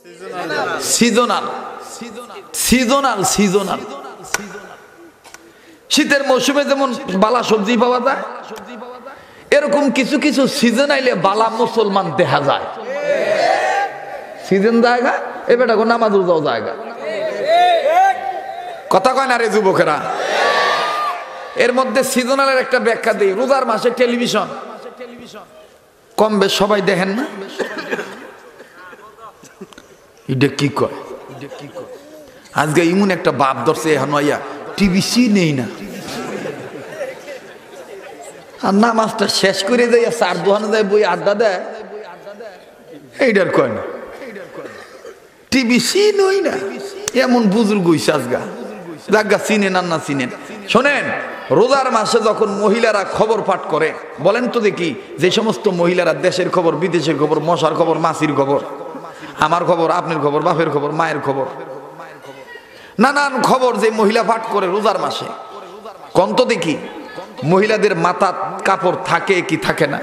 Seasonal seasonal seasonal শীতের মৌসুমে যেমন বালা সবজি পাওয়া যায়, এরকম কিছু কিছু সিজন আইলে বালা মুসলমান দেখা যায়। সিজন জায়গা এ বেটা গো নামাজ রোজাও জায়গা, কথা কয় না রে যুবকেরা। এর মধ্যে সিজনালের একটা ব্যাখ্যা দিই। রোজার মাসে টেলিভিশন কম বেশ সবাই দেখেন না? এটা কি কয়? আজকে ইমন একটা বাপ ধরছে এখন টিভিসি নেই না, আর নামাজটা শেষ করে দেয় চার দোকানে যায় বই আড্ডা দেয়, এইটার কয় না টিভিসি নই না। এমন বুজুর্গ হইছে আজগা, জাগা চিনেন আর না চিনেন। শোনেন, রোজার মাসে যখন মহিলারা খবর পাঠ করে, বলেন তো দেখি, যে সমস্ত মহিলারা দেশের খবর, বিদেশের খবর, মশার খবর, মাছির খবর, আমার খবর, আপনার খবর, বাপের খবর, মায়ের খবর, নানান খবর যে মহিলা পাঠ করে রোজার মাসে, কোন তো দেখি মহিলাদের মাথা কাপড় থাকে কি থাকে না?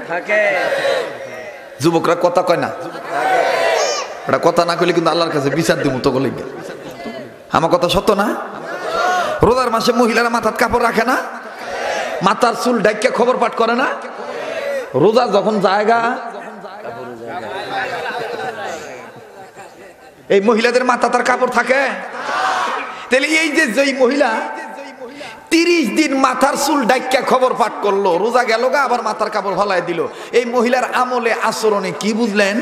যুবকরা কথা কয় না? এটা কথা না কইলে কিন্তু আল্লাহর কাছে বিচার দিব তো বলে। আমার কথা সত্য না? রোজার মাসে মহিলারা মাথার কাপড় রাখে না, মাথার চুল ডাইকা খবর পাঠ করে না। রোজা যখন জায়গা, এই মহিলাদের মাথা তার কাপড় থাকে। তাহলে এই যে যেই মহিলা 30 দিন মাথার চুল ডাইকা খবর পাঠ করলো, রোজা গেল গা, আবার মাথার কাপড় ফালাই দিল, এই মহিলার আমলে আচরণে কি বুঝলেন?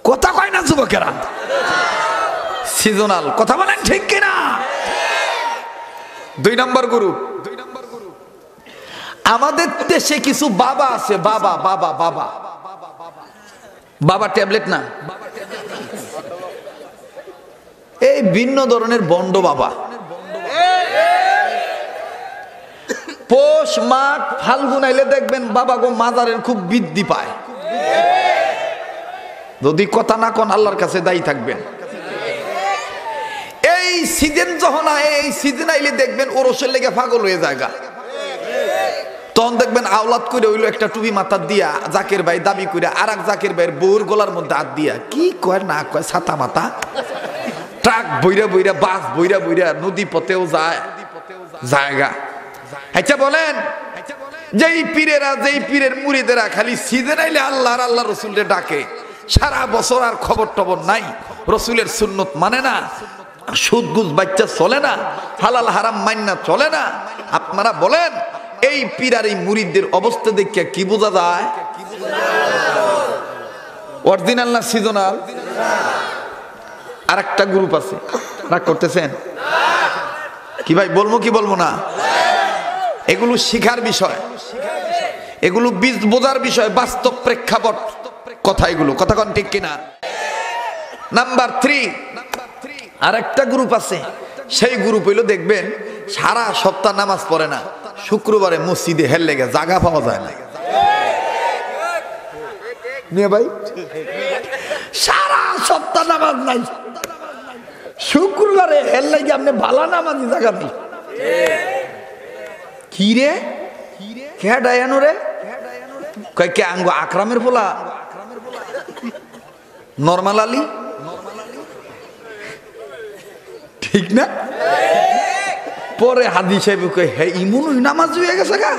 কথা কয় না যুবকেরা? সিজনাল। কথা বলেন ঠিক কিনা? 2 নম্বর গ্রুপ, আমাদের দেশে কিছু বাবা আছে, বাবা বাবা বাবা বাবা ট্যাবলেট না, এই ভিন্ন ধরনের বন্ড বাবা। পৌষ মাঘ ফাল্গুন আইলে দেখবেন বাবা গো মাজারের খুব বৃদ্ধি পায়। যদি কথা না কোন আল্লাহর কাছে দায়ী থাকবেন। এই সিজন যখন এই সিজন আইলে দেখবেন ওরসের লেগে পাগল হয়ে জায়গা, তখন দেখবেন আওলাদ করে হইলো একটা টুপি মাথার দিয়া জাকের ভাই দাবি করে আর এক জাকের ভাইয়ের বউর গলার মধ্যে হাত দিয়া কি কয় না কয় ছাতা মাথা, ট্রাক বইরা বইরা, বাস বইরা বইরা, নদী পথেও যায় জায়গা। আচ্ছা বলেন, যেই পীরেরা, যেই পীরের মুরিদেরা খালি সিজন আইলে আল্লাহর আল্লাহ রসুলরে ডাকে, সারা বছর আর খবর টবর নাই, রসুলের সুন্নত মানে না, সুদ গুজ বাচ্চা চলে না, হালাল হারাম মান্না চলে না, আপনারা বলেন এই পীর আর এই মুরিদদের অবস্থা দেখে কি বোঝা যায়? অরিজিনাল না সিজনাল? আর একটা গ্রুপ আছে, রাগ করতেছেন কি ভাই? বলবো কি বলবো না? এগুলো শিখার বিষয়, এগুলো বীজ বোঝার বিষয়, বাস্তব প্রেক্ষাপট কথা, এগুলো কথা কোন ঠিক কিনা? নাম্বার 3, আর একটা গ্রুপ আছে, সেই গ্রুপ হইলো দেখবেন সারা সপ্তাহ নামাজ পড়ে না, শুক্রবারে মসজিদে হেল লেগে জায়গা পাওয়া যায় না। নিয়ে ভাই সারা সপ্তাহ নামাজ নাই, শুক্রবারে হেল লেগে আপনি ভালো নামাজি জায়গা নেই। কি রে কে ডায়ানো রে? কয় কে আঙ্গ আকরামের পোলা নরমাল আলী, ঠিক না? পরে হাদি সাহেব কয় হে ইমন নামাজ হয়ে গেছে গা,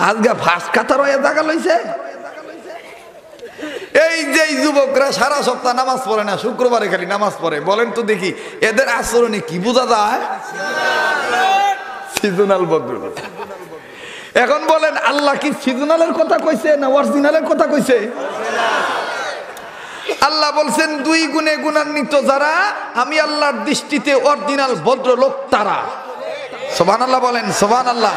আজগা ফাঁস কাতার হয়ে জায়গা লইছে। এই যে যুবকরা সারা সপ্তাহ নামাজ পড়ে না, শুক্রবারে খালি নামাজ পড়ে, বলেন তো দেখি এদের আচরণে কি বোঝা যায়? সিজনাল বদল। এখন বলেন আল্লাহ কি সিজনালের কথা কইছে না অরিজিনালের কথা কইছে? আল্লাহ বলছেন 2 গুণে গুণান্বিত যারা, আমি আল্লাহর দৃষ্টিতে অরিজিনাল ভদ্রলোক তারা। সুবহানাল্লাহ বলেন, সুবহানাল্লাহ।